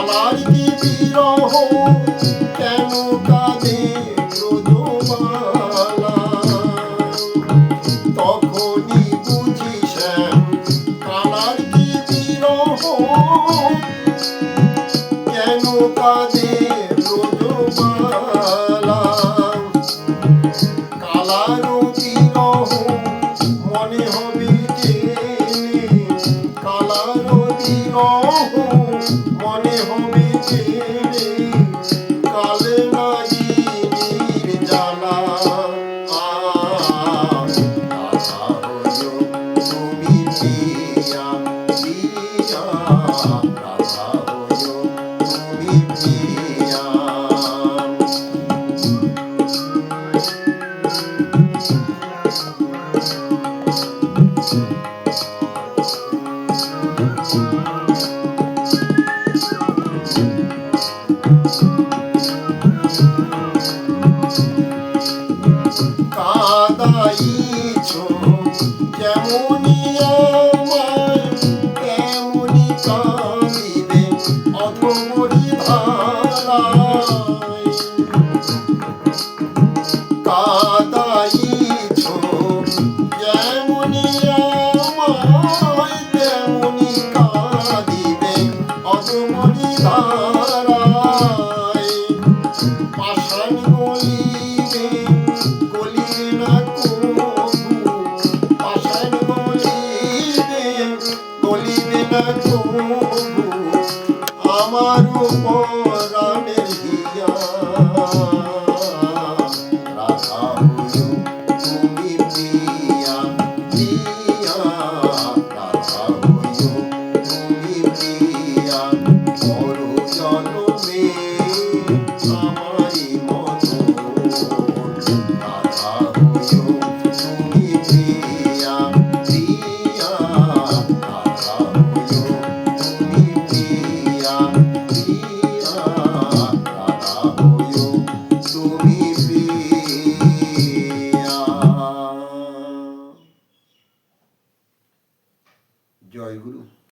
colour কি বিরহ কেন কাঁদে ব্রজমালা তখনই বুঝি শ্যাম কালার কি বিরহ কেন কাঁদে ব্রজমালা কালারও বিরহ মনে হবে জেনে কালারও বিরহ মনে হবে জেনে কালে নাগিনীর জ্বালা রাধা হইও তুমি প্রিয়া প্রিয়া রাধা হইও তুমি প্রিয়া কাদাইছো যেমনি আমায় তেমনি কাঁদিবে অধমরি ধারায় কাদাইছো যেমনি আমায় তেমনি কাঁদিবে অধমরি ধারায় পাষাণ গলিবে গলিবে না কবু পাষাণ গলিবে না কবু আমার পরাণে